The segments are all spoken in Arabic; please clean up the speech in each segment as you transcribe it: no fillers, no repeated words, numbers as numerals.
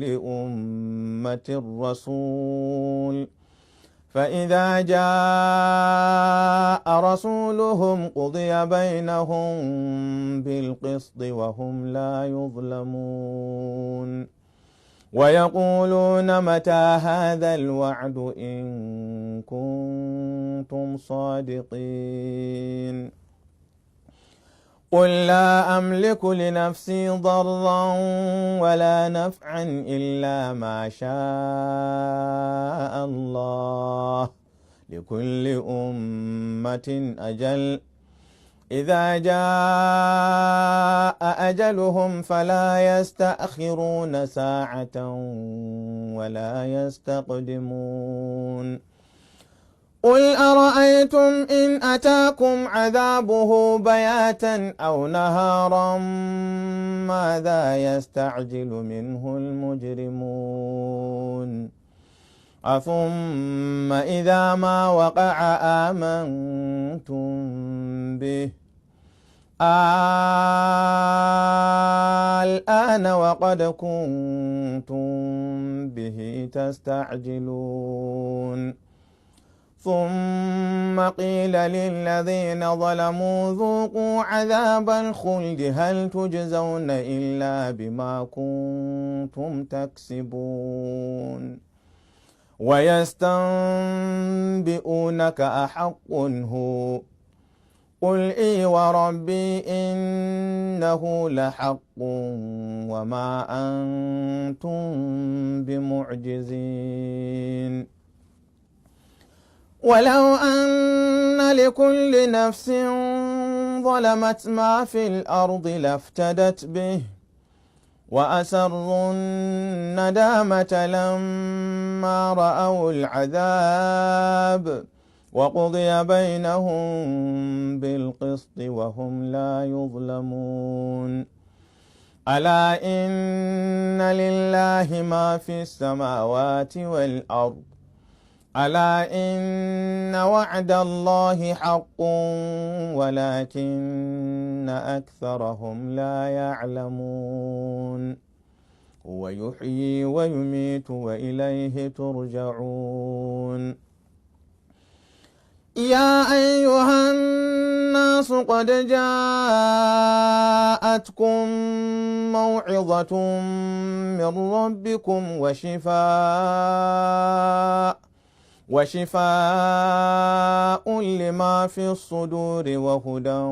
لأمة رسول فإذا جاء رسولهم قضي بينهم بالقسط وهم لا يظلمون ويقولون متى هذا الوعد إن كنتم صادقين قل لا أملك لنفسي ضرا ولا نفعا إلا ما شاء الله لكل أمة أجل إذا جاء أجلهم فلا يستأخرون ساعة ولا يستقدمون قل أرأيتم إن أتاكم عذابه بياتا أو نهارا ماذا يستعجل منه المجرمون أثم إذا ما وقع آمنتم به الآن وقد كنتم به تستعجلون ثم قيل للذين ظلموا ذوقوا عذاب الخلد هل تجزون إلا بما كنتم تكسبون ويستنبئونك أحق هو قل إي وربي إنه لحق وما أنتم بمعجزين ولو أن لكل نفس ظلمت ما في الأرض لافتدت به وأسروا الندامة لما رأوا العذاب وقضي بينهم بالقسط وهم لا يظلمون ألا إن لله ما في السماوات والأرض ألا إن وعد الله حق ولكن أكثرهم لا يعلمون هو يحيي ويميت وإليه ترجعون يا أيها الناس قد جاءتكم موعظة من ربكم وشفاء لما في الصدور وهدى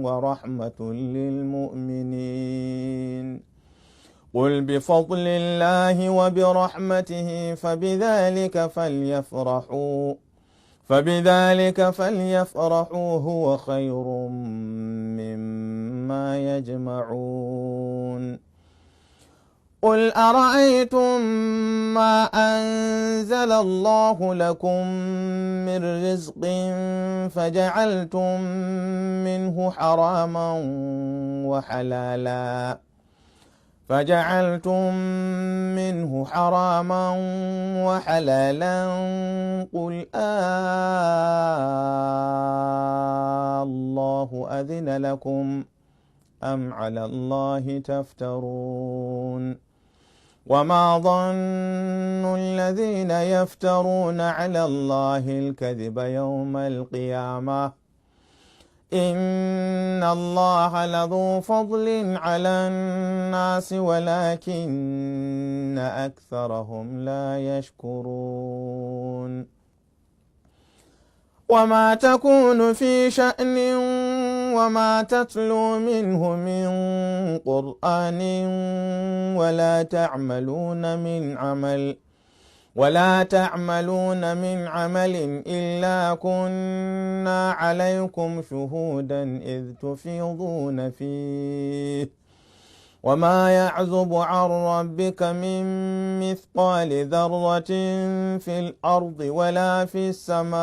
ورحمة للمؤمنين قل بفضل الله وبرحمته فبذلك فليفرحوا هو خير مما يجمعون قل أرأيتم ما أنزل الله لكم من رزق فجعلتم منه حراما وحلالا قل الله أذن لكم أم على الله تفترون وما ظن الذين يفترون على الله الكذب يوم القيامة إن الله لذو فضل على الناس ولكن أكثرهم لا يشكرون وما تكون في شأن وما تتلو منه من قرآن ولا تعملون من عمل إلا كنا عليكم شهودا إذ تفيضون فيه وما يعزب عن ربك من مثقال ذرة في الأرض ولا في السماء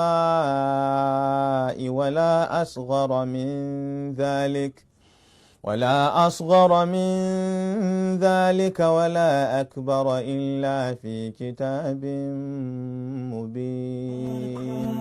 ولا أصغر من ذلك ولا أكبر إلا في كتاب مبين.